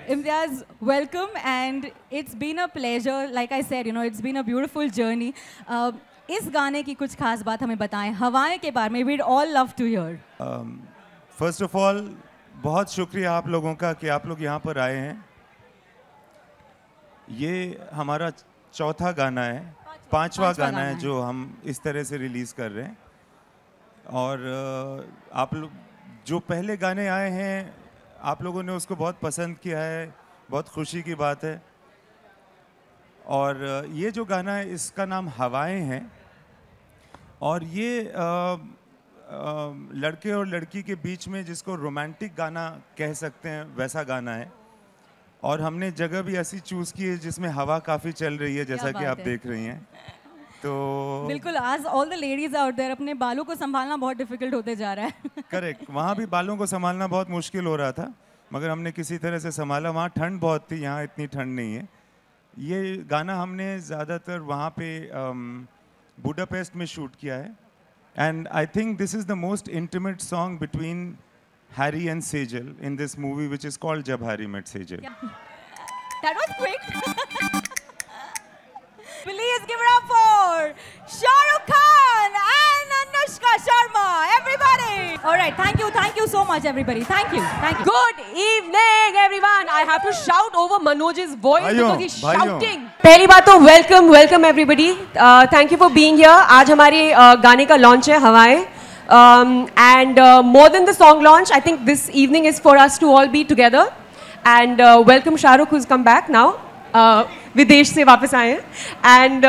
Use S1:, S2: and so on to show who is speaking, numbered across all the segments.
S1: Imtiaz, welcome, and it's been a pleasure. Like I said, it's been a beautiful journey. इस गाने की कुछ खास बात हमें बताएं, हवाएं के बारे में. We'd all love to hear.
S2: First of all, बहुत शुक्रिया आप लोगों का कि आप लोग यहाँ पर आए हैं. ये हमारा चौथा गाना है, पांचवा गाना है जो हम इस तरह से रिलीज़ कर रहे हैं. और आप लोग जो पहले गाने आए हैं, आप लोगों ने उसको बहुत पसंद किया है, बहुत खुशी की बात है. और ये जो गाना है इसका नाम हवाएं हैं. और ये लड़के और लड़की के बीच में जिसको रोमांटिक गाना कह सकते हैं वैसा गाना है. और हमने जगह भी ऐसी चूज़ की है जिसमें हवा काफ़ी चल रही है, जैसा कि आप देख रही हैं. तो
S1: बिल्कुल, आज all the ladies out there, अपने बालों को संभालना बहुत डिफिकल्ट होते जा रहा है.
S2: करेक्ट, वहाँ भी बालों को संभालना बहुत मुश्किल हो रहा था, मगर हमने किसी तरह से संभाला. वहाँ ठंड बहुत थी, यहाँ इतनी ठंड नहीं है. ये गाना हमने ज़्यादातर वहाँ पे बुडापेस्ट में शूट किया है. And I think this is the most intimate song between Harry and Sejal in this movie which is called Jab Harry met Sejal.
S1: That was quick. Please give it up for Shah Rukh Khan and Anushka Sharma, everybody. All right, thank you so much, everybody. Thank you.
S3: Good evening, everyone. I have to shout over Manoj's voice because he's shouting. पहली बात तो welcome everybody. Thank you for being here. आज हमारे गाने का launch है हवाएं. And more than the song launch, I think this evening is for us to all be together. And welcome Shah Rukh, who's come back now. विदेश से वापस आए हैं. And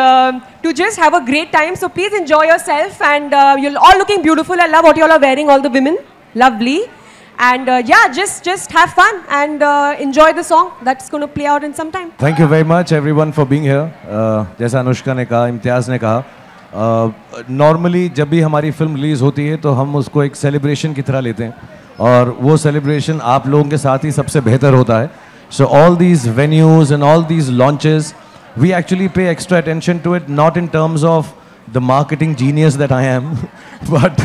S3: to just have a great time. So please enjoy yourself. And you're all looking beautiful. I love what you all are wearing, all the women. Lovely. And yeah, just have fun and enjoy the song that's going to play out in some time.
S4: Thank you very much everyone for being here. जैसा अनुष्का ने कहा, इम्तियाज़ ने कहा, normally जब भी हमारी film release होती है तो हम उसको एक सेलिब्रेशन की तरह लेते हैं, और वो सेलिब्रेशन आप लोगों के साथ ही सबसे बेहतर होता है. So all these venues and all these launches, we actually pay extra attention to it, not in terms of the marketing genius that I am, but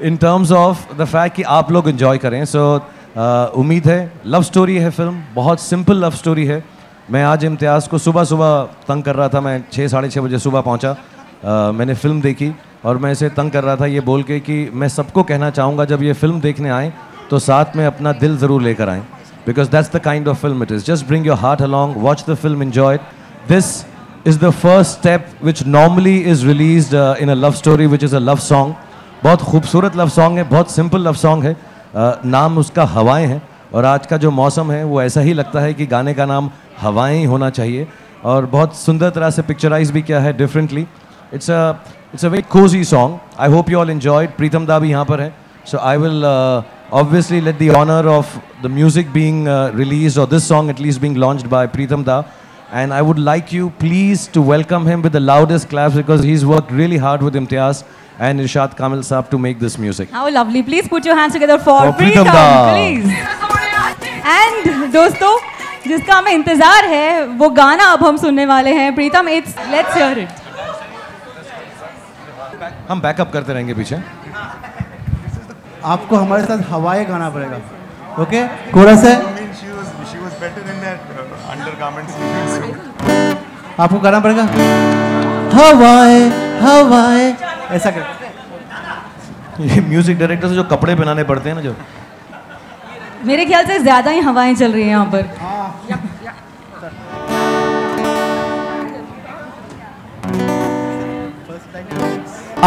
S4: in terms of the fact कि आप लोग enjoy करें. So उम्मीद है, love story है film, बहुत simple love story है. मैं आज इम्तियाज़ को सुबह तंग कर रहा था. मैं 6-6:30 बजे सुबह पहुंचा. मैंने फिल्म देखी और मैं इसे तंग कर रहा था ये बोल के कि मैं सबको कहना चाहूँगा जब ये फिल्म देखने आएँ तो साथ में अपना दिल ज़रूर लेकर आएँ. Because that's the kind of film it is. Just bring your heart along, watch the film, enjoy it. This is the first step which normally is released in a love story, which is a love song. बहुत खूबसूरत love song है, बहुत simple love song है. नाम उसका हवाएं है, और आज का जो मौसम है वो ऐसा ही लगता है कि गाने का नाम हवाएं ही होना चाहिए. और बहुत सुंदर तरह से पिक्चराइज भी किया है differently. It's a very cozy song. I hope you all enjoyed. प्रीतम दा भी यहाँ पर है. So I will obviously let the honor of the music being released, or this song at least being launched by Preetam Da, and I would like you please to welcome him with the loudest claps because he's worked really hard with Imtiaz and Irshad Kamil Saab to make this music.
S1: How lovely. Please put your hands together for Preetam Da, please. And दोस्तों, जिसका हमें इंतजार है वो गाना अब हम सुनने वाले हैं. प्रीतम, let's hear it.
S4: हम बैकअप करते रहेंगे पीछे.
S5: आपको हमारे साथ हवाएं गाना पड़ेगा. ओके, कोरस है. आपको गाना पड़ेगा हवाएं हवाएं, ऐसा कर.
S4: ये म्यूजिक डायरेक्टर से जो कपड़े पहनाने पड़ते हैं ना, जो
S1: मेरे ख्याल से ज्यादा ही हवाएं चल रही हैं यहाँ पर.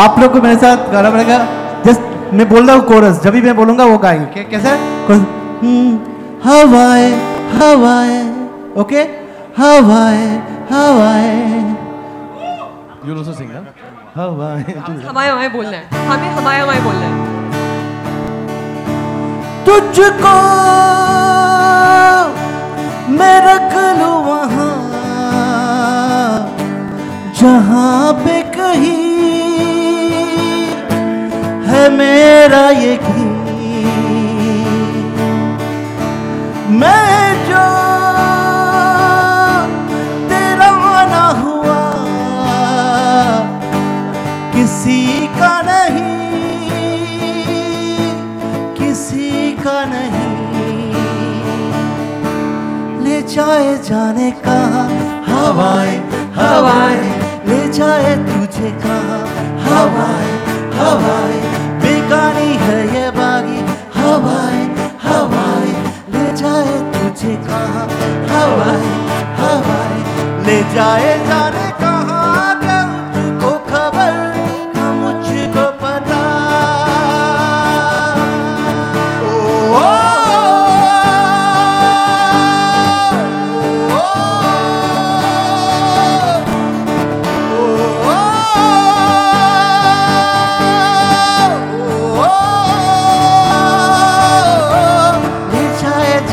S5: आप लोग को मेरे साथ गाना पड़ेगा. जस्ट मैं बोल रहा हूँ कोरस, जब भी मैं बोलूंगा वो गाएंगे. कैसा? हवाएं हवाएं. ओके, हवाएं हवाएं.
S4: You also sing, ना? हवाएं.
S3: हवाएं बोलना है, हमें हवाएं बोलना है.
S5: तुझको मैं रख लूं वहाँ जहाँ पे कहीं है मेरा यकीन. मैं जो तेरा ना हुआ किसी का नहीं, किसी का नहीं. जाए जाने कहाँ हवाएं हवाएं, ले जाए तुझे कहाँ हवाएं हवाएं, बेगानी है ये बागी हवाएं हवाएं, ले जाए तुझे कहाँ हवाएं हवाएं, ले जाए जाने कहाँ क्या मुझको खबर क्या मुझको पता।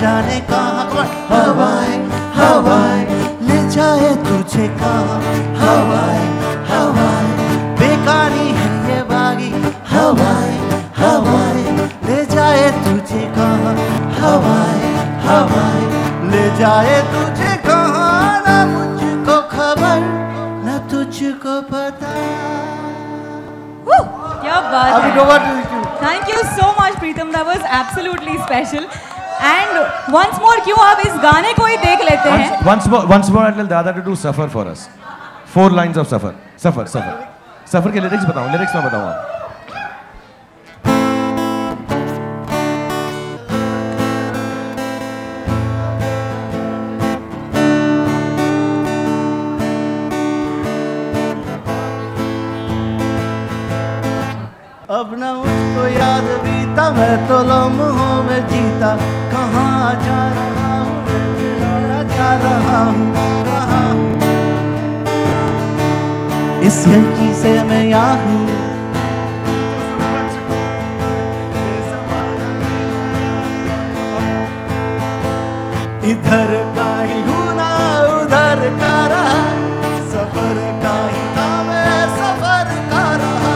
S5: जाने कहाँ हवाएं हवाएं, ले जाए तुझे कहाँ हवाएं हवाएं, बेगानी है ये बागी हवाएं हवाएं, ले जाए तुझे कहाँ हवाएं हवाएं, ले जाए तुझे कहाँ ना मुझको खबर ना तुझको पता।
S1: क्या बात है। Thank you so much Pritam, that was absolutely special. And once more क्यों अब इस गाने को ही देख लेते हैं।
S4: Once more I'll tell Dada to do Safar for us. 4 lines of Safar. Safar, Safar. Safar के lyrics बताऊँ, lyrics मैं बताऊँ आप।
S5: अब ना मुझको याद बीता, मैं तो लम्हों में जीता, कहाँ जा रहा हूँ जा रहा हूँ कहाँ हूँ, इस लड़की से मैं यहाँ हूँ। इधर का ही हूँ ना उधर का रहा, सफर का ही था मैं सफर का रहा,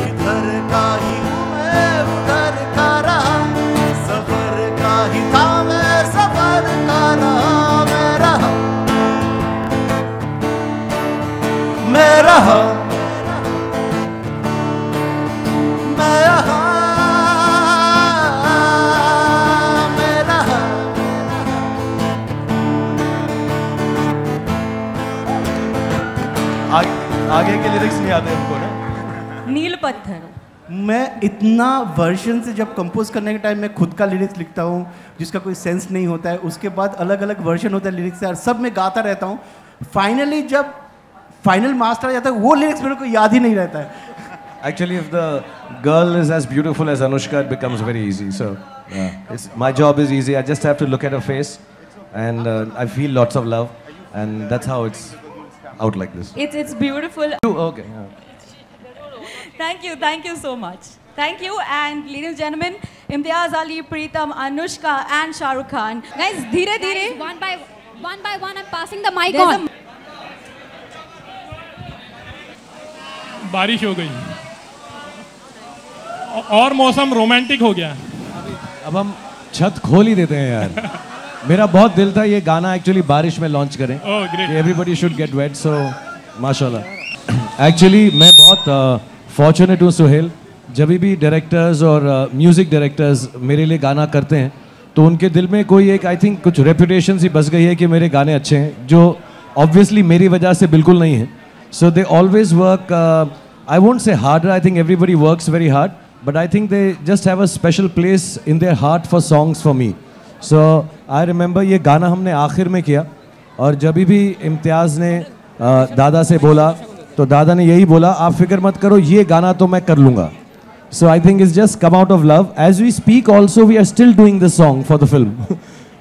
S5: इधर का ही हूँ मैं उधर का रहा, सफर का ही था मैं सफर का रहा, मैं रहा मैं रहा मैं रहा मैं रहा।
S4: आगे के लिरिक्स नहीं आते हमको ना।
S1: नील पत्थर।
S5: मैं इतना वर्जन से जब कंपोज करने के टाइम मैं खुद का लिरिक्स लिखता हूँ जिसका कोई सेंस नहीं होता है, उसके बाद अलग अलग वर्जन होता है लिरिक्स और सब मैं गाता रहता हूँ। फाइनली जब फाइनल मास्टर आ जाता है वो लिरिक्स मेरे को याद ही नहीं रहता है।
S4: Actually, if the girl is as beautiful as Anushka, it becomes very easy. So, my job is easy. I just have to look at her face, and I feel lots of love, and that's how it's out like this.
S1: It's beautiful.
S4: Okay.
S1: Thank you so much. Thank you, and ladies and gentlemen, Imtiaz Ali, Pritam, Anushka, and Shah Rukh Khan. Guys, धीरे धीरे.
S6: One by one, I'm passing the mic on.
S7: बारिश हो गई और मौसम romantic हो गया।
S4: अब हम छत खोल ही देते हैं यार। मेरा बहुत दिल था ये गाना एक्चुअली बारिश में लॉन्च करें। एवरीबडी शुड गेट वेट, सो माशाल्लाह। एक्चुअली मैं बहुत फॉर्चुनेट हूँ सुहेल, जब भी डायरेक्टर्स और म्यूज़िक डायरेक्टर्स मेरे लिए गाना करते हैं तो उनके दिल में कोई एक आई थिंक कुछ रेपुटेशन सी बस गई है कि मेरे गाने अच्छे हैं, जो ऑब्वियसली मेरी वजह से बिल्कुल नहीं है। So they always work, I won't say harder, I think everybody works very hard, but I think they just have a special place in their heart for songs for me. So I remember ये गाना हमने आखिर में किया और जब भी इम्तियाज़ ने दादा से बोला तो दादा ने यही बोला, आप फिक्र मत करो ये गाना तो मैं कर लूँगा। So I think it's just come out of love. As we speak also we are still doing this song for the film.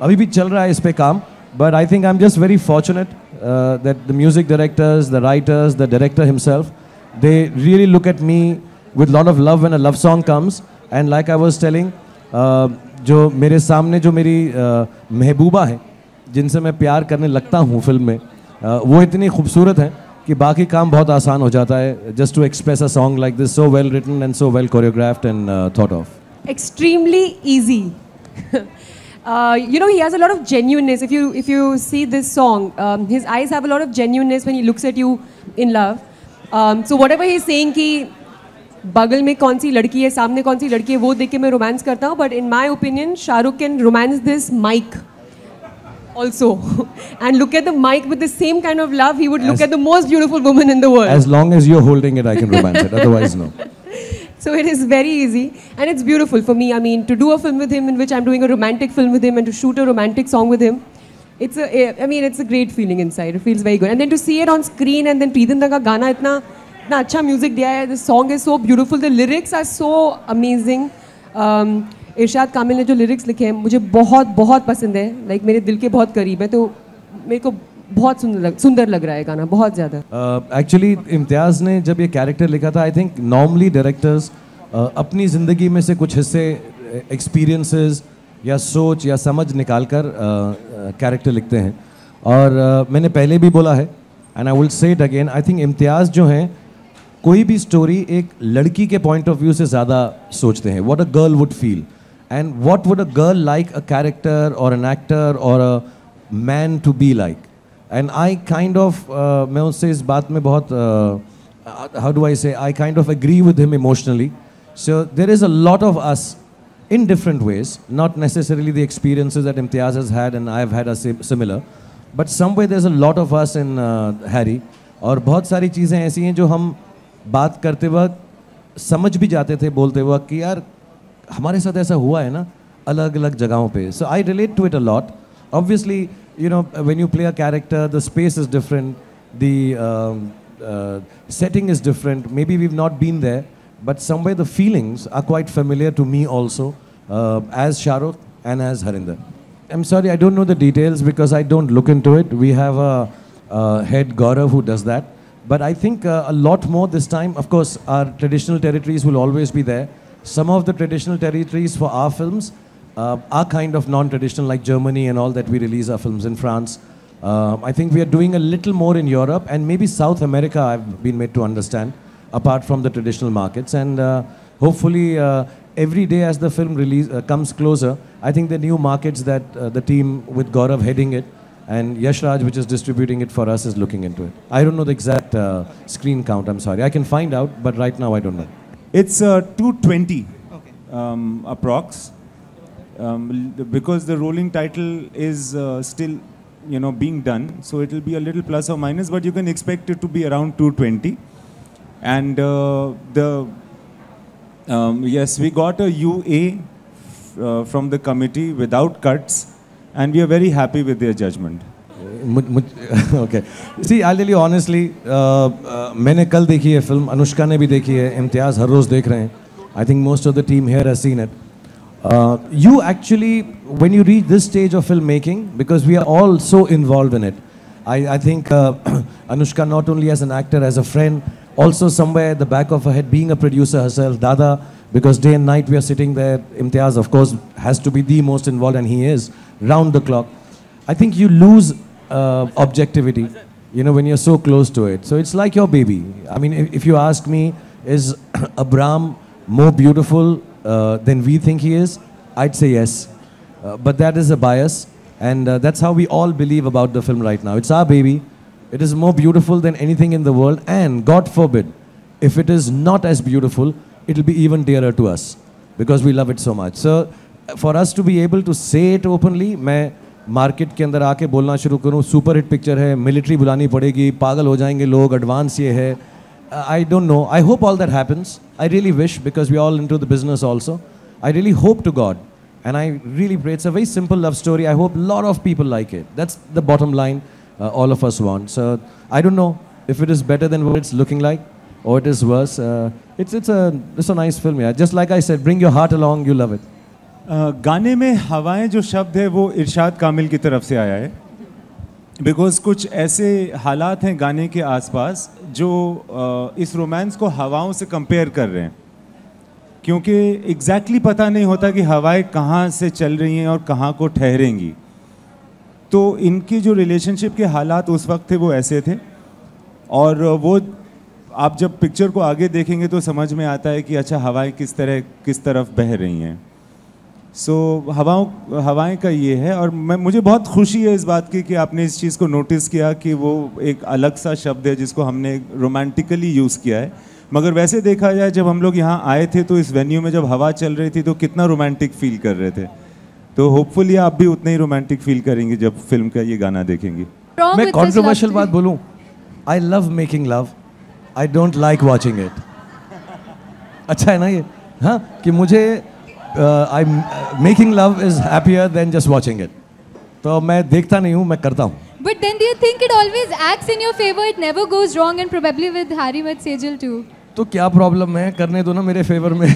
S4: अभी भी चल रहा है इस पे काम, but I think I'm just very fortunate that the music directors, the writers, the director himself, they really look at me with lot of love when a love song comes. And like I was telling, जो मेरे सामने जो मेरी महबूबा हैं जिनसे मैं प्यार करने लगता हूँ फिल्म में, वो इतनी खूबसूरत हैं कि बाकी काम बहुत आसान हो जाता है. Just to express a song like this, so well written and so well choreographed and thought of.
S3: Extremely easy. You know, he has a lot of genuineness. If you see this song, his eyes have a lot of genuineness when he looks at you in love. So whatever he's saying कि बगल में कौन सी लड़की है, सामने कौन सी लड़की है, वो देख के मैं रोमांस करता हूँ. But in my opinion, Shah Rukh can romance this mic. also and look at the mic with the same kind of love, he would look at the most beautiful woman in the world.
S4: As long as you're holding it, I can romance it. Otherwise, no.
S3: So it is very easy and it's beautiful for me. I mean, to do a film with him in which I'm doing a romantic film with him and to shoot a romantic song with him, it's a great feeling inside. It feels very good. And then to see it on screen and then Preetanda ka gana itna अच्छा music दिया है. The song is so beautiful. The lyrics are so amazing. इरशाद कामिल ने जो lyrics लिखे हैं मुझे बहुत बहुत पसंद है. Like मेरे दिल के बहुत करीब है, तो मेरे को बहुत सुंदर लग रहा है गाना, बहुत ज़्यादा.
S4: Actually इम्तियाज़ ने जब ये कैरेक्टर लिखा था, I think normally directors अपनी ज़िंदगी में से कुछ हिस्से experiences या सोच या समझ निकाल कर कैरेक्टर लिखते हैं. और मैंने पहले भी बोला है and I will say it again, I think इम्तियाज़ जो हैं कोई भी स्टोरी एक लड़की के पॉइंट ऑफ व्यू से ज़्यादा सोचते हैं. What a girl would feel and what would a girl like a character or an actor or a man to be like. And I kind of मैं उससे इस बात में बहुत how do I say, I kind of agree with him emotionally. So there is a lot of us in different ways, not necessarily the experiences that Imtiaz has had and I have had are similar, but somewhere there's a lot of us in Harry. और बहुत सारी चीज़ें ऐसी हैं जो हम बात करते वक्त समझ भी जाते थे बोलते वक्त कि यार हमारे साथ ऐसा हुआ है ना अलग अलग जगहों पे. So I relate to it a lot. Obviously, you know, when you play a character, the space is different, the setting is different. Maybe we've not been there, but somewhere the feelings are quite familiar to me also, as Shah Rukh and as Harinder. I'm sorry, I don't know the details because I don't look into it. We have a head Gaurav who does that. But I think a lot more this time. Of course, our traditional territories will always be there. Some of the traditional territories for our films are kind of non-traditional, like Germany and all that we release our films in France. I think we are doing a little more in Europe and maybe South America, I've been made to understand, apart from the traditional markets. And hopefully every day as the film release comes closer, I think the new markets that the team with Gaurav heading it and Yash Raj, which is distributing it for us, is looking into it. I don't know the exact screen count, I'm sorry. I can find out, but right now I don't know.
S2: It's 220 approx. Because the rolling title is still, you know, being done, so it will be a little plus or minus, but you can expect it to be around 220. And yes, we got a UA from the committee without cuts, and we are very happy with their judgment.
S4: Okay. See, I'll tell you honestly, मैंने कल देखी है film, Anushka ने भी देखी है, इम्तियाज़ हर रोज़ देख रहे हैं. I think most of the team here has seen it. You actually, when you reach this stage of filmmaking, because we are all so involved in it, I think Anushka not only as an actor, as a friend, also somewhere at the back of her head being a producer herself, Dada, because day and night we are sitting there. Imtiaz, of course, has to be the most involved, and he is, round the clock. I think you lose objectivity, you know, when you're so close to it. So it's like your baby. I mean, if you ask me, is Abram more beautiful than we think he is? I'd say yes. But that is a bias, and that's how we all believe about the film right now. It's our baby. It is more beautiful than anything in the world, and God forbid, if it is not as beautiful, it will be even dearer to us, because we love it so much. So for us to be able to say it openly, मैं market के अंदर आके बोलना शुरू करूँ, super hit picture है, military बुलानी पड़ेगी, पागल हो जाएंगे लोग, एडवांस ये है, I don't know. I hope all that happens. I really wish, because we're all into the business also. I really hope to God, and I really pray. It's a very simple love story. I hope a lot of people like it. That's the bottom line all of us want. So I don't know if it is better than what it's looking like, or it is worse. It's a nice film, yeah. Just like I said, bring your heart along, you love it.
S2: गाने में हवाएं जो शब्द है वो इरशाद कामिल की तरफ से आया है, बिकॉज कुछ ऐसे हालात हैं गाने के आसपास जो इस रोमांस को हवाओं से कंपेयर कर रहे हैं, क्योंकि एग्जैक्टली पता नहीं होता कि हवाएं कहाँ से चल रही हैं और कहाँ को ठहरेंगी. तो इनकी जो रिलेशनशिप के हालात उस वक्त थे वो ऐसे थे, और वो आप जब पिक्चर को आगे देखेंगे तो समझ में आता है कि अच्छा हवाएं किस तरफ बह रही हैं. सो हवाएं का ये है, और मुझे बहुत खुशी है इस बात की कि आपने इस चीज़ को नोटिस किया कि वो एक अलग सा शब्द है जिसको हमने रोमांटिकली यूज़ किया है. मगर वैसे देखा जाए, जब हम लोग यहाँ आए थे तो इस वेन्यू में जब हवा चल रही थी तो कितना रोमांटिक फील कर रहे थे. तो होपफुली आप भी उतना ही रोमांटिक फील करेंगे जब फिल्म का ये गाना देखेंगे।
S4: मैं कंट्रोवर्शियल बात बोलूं, I love making love, I don't like watching it. अच्छा है ना ये? हाँ, कि मुझे I making love is happier than just watching it. तो मैं देखता नहीं हूँ, मैं करता हूँ।
S6: But then do you think it always acts in your favor? It never goes wrong, and probably with Harry Met Sejal too.
S4: तो क्या प्रॉब्लम है, करने दो ना मेरे फेवर में।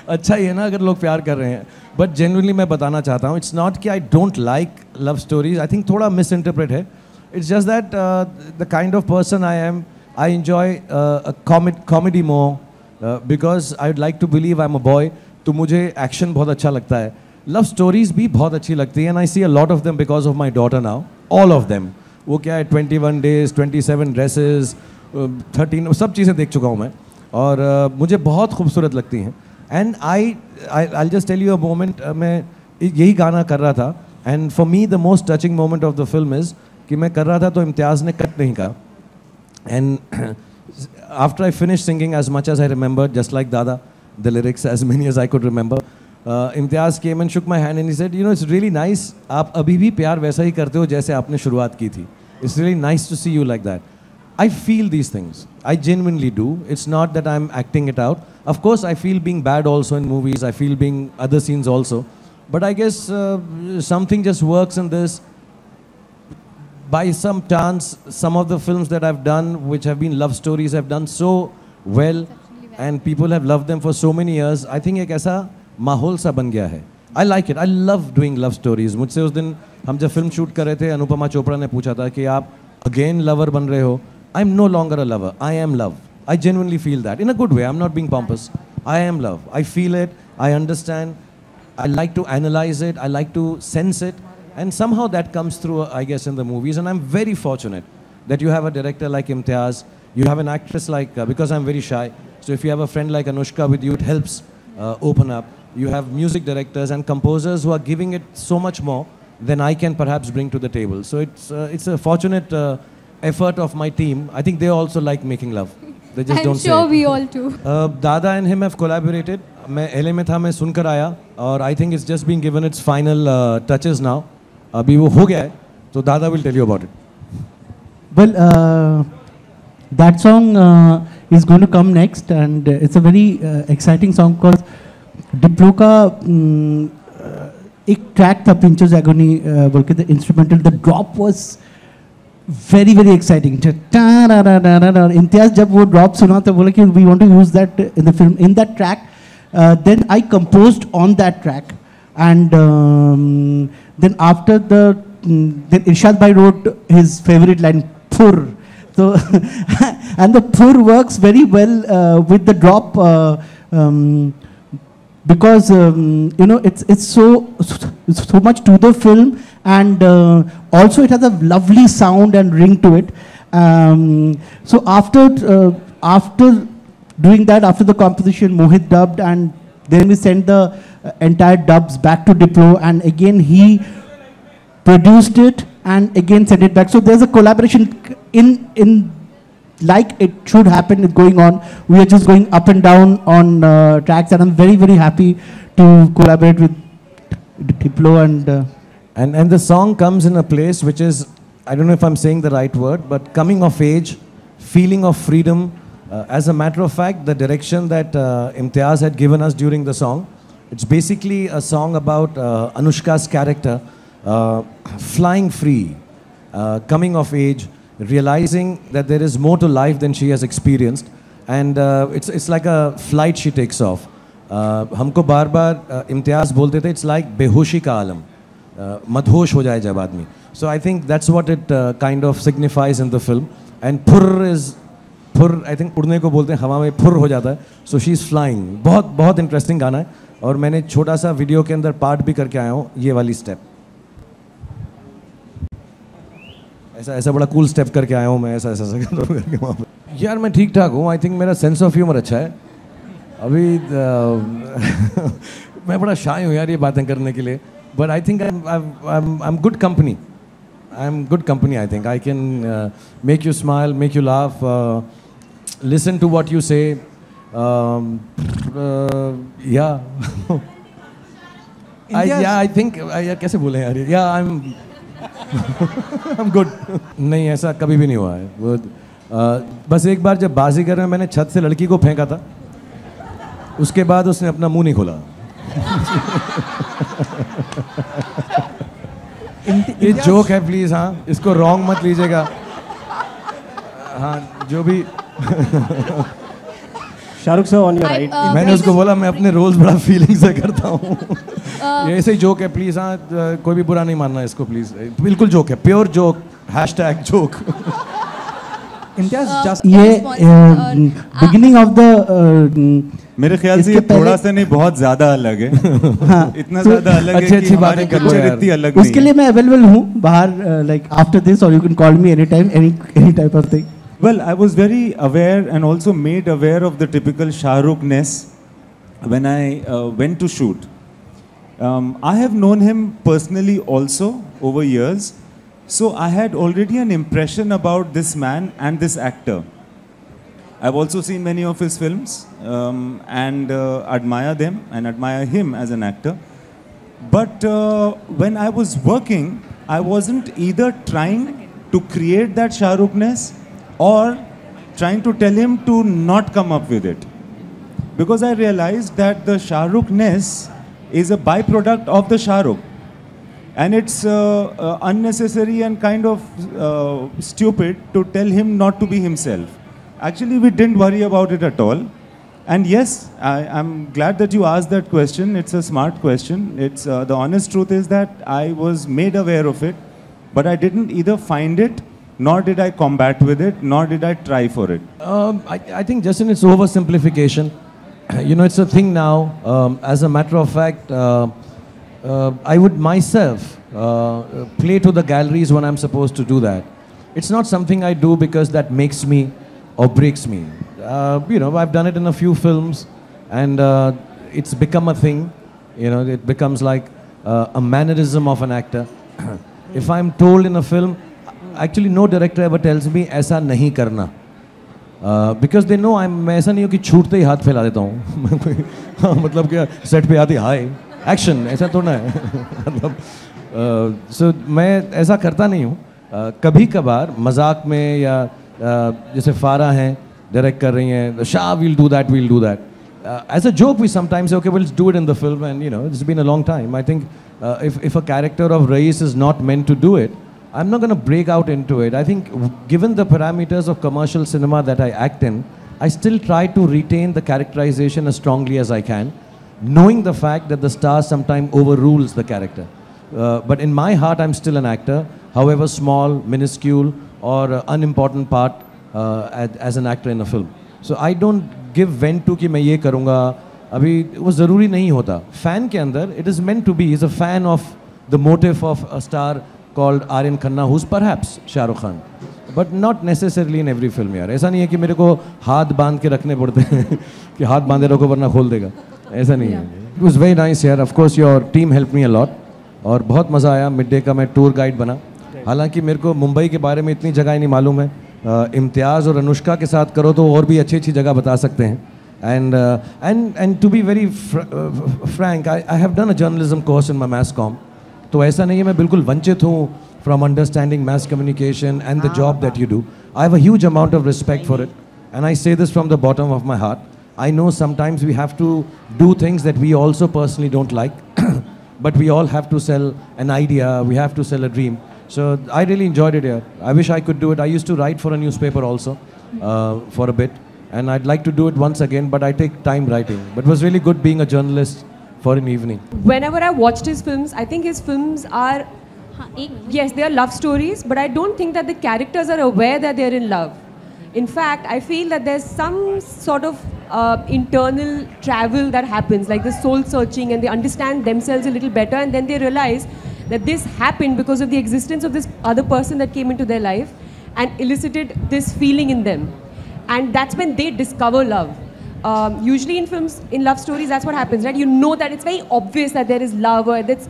S4: अच्छा ही है ना अगर लोग प्यार कर रहे हैं। बट जेन्युइनली मैं बताना चाहता हूँ, इट्स नॉट कि I don't like love stories, I think थोड़ा मिस इंटरप्रेट है। It's just that the kind of person I am, I enjoy comedy more because I would like to believe I am a boy. तो मुझे action बहुत अच्छा लगता है, love stories भी बहुत अच्छी लगती है, and I see a lot of them because of my daughter now, all of them. वो क्या है, 21 days, 27 ड्रेसेस, 13, सब चीज़ें देख चुका हूँ मैं, और मुझे बहुत खूबसूरत लगती हैं। And I just tell you a moment, मैं यही गाना कर रहा था, and for me the most touching moment of the film is कि मैं कर रहा था तो इम्तियाज़ ने कट नहीं कहा, and after I finish singing as much as I remember, just like Dada, the lyrics as many as I could remember, Imtiaz came and shook my hand and he said, you know, it's really nice, आप अभी भी प्यार वैसा ही करते हो जैसे आपने शुरुआत की थी। It's really nice to see you like that. I feel these things. I genuinely do. It's not that I'm acting it out. Of course, I feel being bad also in movies. I feel being other scenes also. But I guess something just works in this. By some chance, some of the films that I've done, which have been love stories, have done so well, and people have loved them for so many years. I think एक ऐसा माहौल सा बन गया है. I like it. I love doing love stories. मुझसे उस दिन हम जब फिल्म शूट कर रहे थे, अनुपमा चोपड़ा ने पूछा था कि आप अगेन लवर बन रहे हो। I am no longer a lover, I am love. I genuinely feel that in a good way, I am not being pompous. I am love, I feel it, I understand, I like to analyse it, I like to sense it, and somehow that comes through, I guess, in the movies. And I'm very fortunate that you have a director like Imtiaz, you have an actress like, because I'm very shy, so if you have a friend like Anushka with you, it helps open up. You have music directors and composers who are giving it so much more than I can perhaps bring to the table. So it's a fortunate effort of my team. I think they also like making love. They just don't say. I'm
S6: sure we all too.
S4: Dada and him have collaborated. मैं LA में था, मैं सुनकर आया, और I think it's just been given its final touches now. अभी वो हो गया है, तो Dada will tell you about it.
S8: Well, that song is going to come next, and it's a very exciting song because Diplo का एक track था Pinchers Agony बोल के, the instrumental, the drop was very very exciting. Imtiaz जब वो drop सुना तो बोले कि we want to use that in the film, in that track. Then I composed on that track, and then after then Irshad bhai wrote his favorite line, "Phur." So and the "phur" works very well with the drop. Because you know, it's so much to the film, and also it has a lovely sound and ring to it. So after doing that, after the composition, Mohit dubbed, and then we sent the entire dubs back to Diplo, and again he produced it and again sent it back. So there's a collaboration in like it should happen, it's going on. We are just going up and down on tracks, and I'm very very happy to collaborate with Diplo,
S4: and the song comes in a place which is, I don't know if I'm saying the right word, but coming of age, feeling of freedom. As a matter of fact, the direction that Imtiaz had given us during the song, it's basically a song about Anushka's character flying free, coming of age, realizing that there is more to life than she has experienced, and it's like a flight she takes off. हमको बार बार इम्तियाज़ बोलते थे, it's like बेहोशी का आलम, मदहोश हो जाए जब आदमी. So I think that's what it kind of signifies in the film. And phur is, phur I think उड़ने को बोलते हैं, हवा में phur हो जाता है. So she's flying. बहुत बहुत interesting गाना है, और मैंने छोटा सा वीडियो के अंदर पार्ट भी करके आया हूँ, ये वाली स्टेप. ऐसा बड़ा कूल स्टेप करके आया हूँ मैं, ऐसा करके वहाँ पे. यार मैं ठीक ठाक हूँ, आई थिंक मेरा सेंस ऑफ ह्यूमर अच्छा है. अभी मैं बड़ा शाय हूँ यार ये बातें करने के लिए, but I think I am good company. I am good company, I think. I can make you smile, make you laugh, listen to what you say. Yeah. I think कैसे बोले यार, I'm good. नहीं, ऐसा कभी भी नहीं हुआ है। वो बस एक बार जब बाजीगर में मैंने छत से लड़की को फेंका था, उसके बाद उसने अपना मुंह नहीं खोला। ये जोक है प्लीज, हाँ, इसको रॉन्ग मत लीजिएगा। हाँ, जो भी
S9: Shahrukh sir on your right.
S4: मैंने उसको बोला मैं अपने रोल्स बड़ा फीलिंग से करता हूँ। ये ऐसे ही जोक है प्लीज, हाँ, कोई भी बुरा नहीं मानना इसको प्लीज, बिल्कुल जोक है, प्योर जोक, #जोक।
S8: ये बिगिनिंग ऑफ द
S2: मेरे ख्याल से ये थोड़ा सा नहीं बहुत ज्यादा अलग है।
S8: हाँ,
S2: इतना ज्यादा अलग है
S4: अच्छी बातें कर लो यार।
S2: इतनी अलग नहीं
S8: उसके लिए मैं अवेलेबल हूँ बाहर, लाइक आफ्टर दिस, और you can call me any time, any type of thing.
S2: Well, I was very aware and also made aware of the typical Shah Rukh-ness when I went to shoot. I have known him personally also over years, so I had already an impression about this man and this actor. I've also seen many of his films and admire them and admire him as an actor. But when I was working, I wasn't either trying to create that Shah Rukh-ness or trying to tell him to not come up with it. Because I realized that the Shah Rukh-ness is a byproduct of the Shah Rukh. And it's unnecessary and kind of stupid to tell him not to be himself. Actually, we didn't worry about it at all. And yes, I'm glad that you asked that question. It's a smart question. It's the honest truth is that I was made aware of it, but I didn't either find it, nor did I combat with it, nor did I try for it.
S4: I think, Justin, it's oversimplification. You know, it's a thing now. As a matter of fact, I would myself play to the galleries when I'm supposed to do that. It's not something I do because that makes me or breaks me. You know, I've done it in a few films, and it's become a thing. You know, it becomes like a mannerism of an actor. If I'm told in a film, actually no director ever tells me ऐसा नहीं करना, because they know मैं ऐसा नहीं हूँ कि छूटते ही हाथ फैला देता हूँ। मतलब क्या सेट पे आती हाय एक्शन, ऐसा तो ना है। मतलब so मैं ऐसा करता नहीं हूँ। कभी कभार मजाक में, या जैसे फारा हैं डायरेक्ट कर रही हैं, Shah we'll do that. As a joke we sometimes say okay, we'll do it in the film, and you know, it's been a long time. I think if a character of Rais is not meant to do it, I'm not going to break out into it. I think given the parameters of commercial cinema that I act in, I still try to retain the characterization as strongly as I can, knowing the fact that the star sometimes overrules the character. But in my heart, I'm still an actor, however small, minuscule, or unimportant part as an actor in a film. So I don't give vent to कि मैं ये करूँगा, अभी वो ज़रूरी नहीं होता. Fan के अंदर, it is meant to be. He's a fan of the motive of a star called Aryan Khanna, who's perhaps Shah Rukh Khan, but not necessarily in every film यार. ऐसा नहीं है कि मेरे को हाथ बांध के रखने पड़ते हैं कि हाथ बांधे रखो वरना खोल देगा, ऐसा नहीं है. It was very nice यार. Of course your team helped me a lot, और बहुत मज़ा आया. मिड डे का मैं टूर गाइड बना. हालांकि मेरे को मुंबई के बारे में इतनी जगह ही नहीं मालूम है. इम्तियाज़ और अनुष्का के साथ करो तो और भी अच्छी अच्छी जगह बता सकते हैं. And to be very frank, I have done a journalism course in my mass comm. तो ऐसा नहीं है मैं बिल्कुल वंचित हूँ from understanding mass communication and the job that you do. I have a huge amount of respect for it, and I say this from the bottom of my heart. I know sometimes we have to do things that we also personally don't like, but we all have to sell an idea, we have to sell a dream. So I really enjoyed it here. I wish I could do it. I used to write for a newspaper also for a bit, and I'd like to do it once again, but I take time writing. But it was really good being a journalist for an evening.
S3: Whenever I watched his films, I think his films are, yes, they are love stories, but I don't think that the characters are aware that they're in love. In fact, I feel that there's some sort of internal travel that happens, like the soul searching, and they understand themselves a little better, and then they realize that this happened because of the existence of this other person that came into their life and elicited this feeling in them. And that's when they discover love. Usually in films, in love stories, that's what happens, right? You know that it's very obvious that there is love, or that's,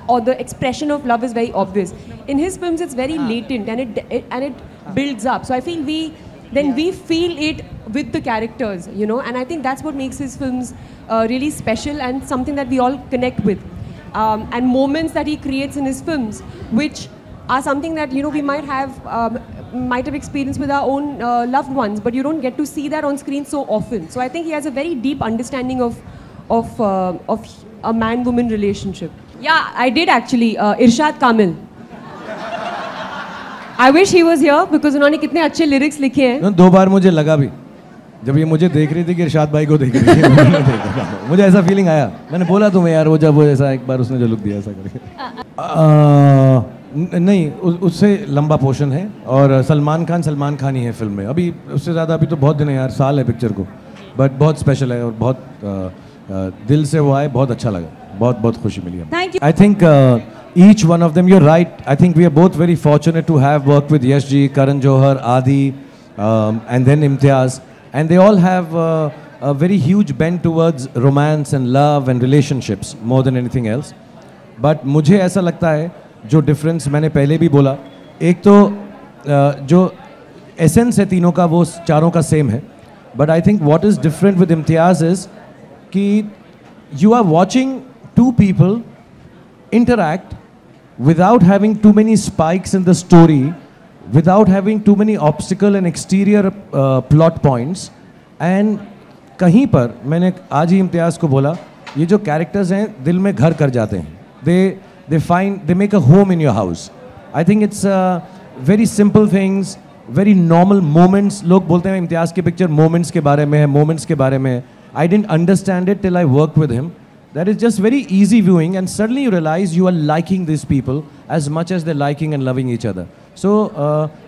S3: or the expression of love is very obvious. In his films, it's very latent, and it builds up. So I feel we feel it with the characters, you know, and I think that's what makes his films really special and something that we all connect with. and moments that he creates in his films, which are something that we might have experienced with our own loved ones, but you don't get to see that on screen so often. So I think he has a very deep understanding of a man-woman relationship. Yeah, I did actually. Irshad Kamil. I wish he was here because उन्होंने कितने अच्छे lyrics लिखे हैं.
S4: 2 बार मुझे लगा भी, जब ये मुझे देख रही थी कि इरशाद भाई को देख रही थी, मुझे ऐसा फीलिंग आया. मैंने बोला तुम्हें यार, वो ऐसा एक बार उसने जो लुक दिया ऐसा करके. नहीं, उससे लंबा पोर्शन है और सलमान खान ही है फिल्म में. अभी उससे ज़्यादा अभी तो बहुत दिन है यार, साल है पिक्चर को, बट बहुत स्पेशल है और बहुत दिल से वो आए, बहुत अच्छा लगा, बहुत खुशी मिली.
S1: Thank you.
S4: I think each one of them, you're right. I think we are both very fortunate to have worked with Yash ji, Karan Johar, Adi, and then Imtiaz, and they all have a very huge bent towards romance and love and relationships more than anything else. But मुझे ऐसा लगता है जो difference मैंने पहले भी बोला, एक तो जो एसेंस है तीनों का वो चारों का सेम है, but I think what is different with Imtiaz is कि you are watching two people interact without having too many spikes in the story, without having too many obstacle and exterior plot points, and कहीं पर मैंने आज ही इम्तियाज़ को बोला, ये जो characters हैं दिल में घर कर जाते हैं. They make a home in your house. I think it's very simple things, very normal moments. लोग बोलते हैं इम्तियाज़ की पिक्चर moments के बारे में है, moments के बारे में है. I didn't understand it till I worked with him. That is just very easy viewing, and suddenly you realize you are liking these people as much as they're liking and loving each other. So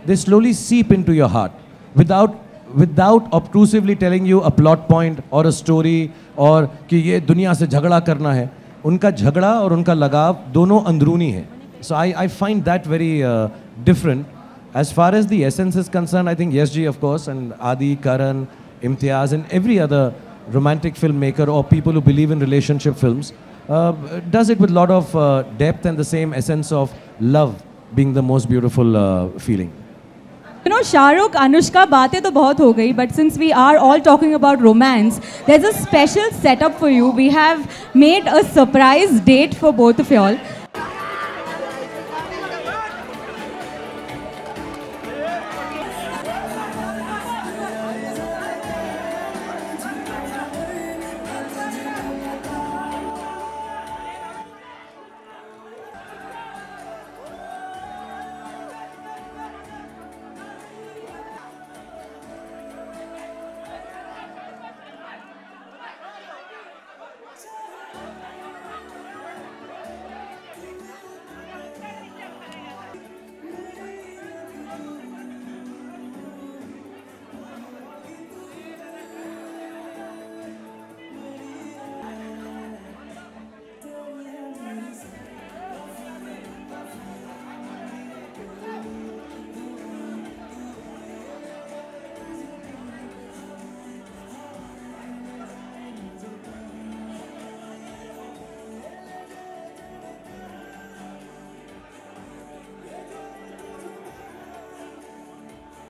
S4: they slowly seep into your heart without obtrusively telling you a plot point or a story or कि ये दुनिया से झगड़ा करना है. उनका झगड़ा और उनका लगाव दोनों अंदरूनी है. So I find that very different. As far as the essence is concerned, I think Yash ji, of course, and Adi, Karan, Imtiaz, and every other romantic filmmaker or people who believe in relationship films does it with a lot of depth and the same essence of love being the most beautiful feeling.
S1: You know, Shahrukh, Anushka, बातें तो बहुत हो गई, but since we are all talking about romance, there's a special setup for you. We have made a surprise date for both of y'all.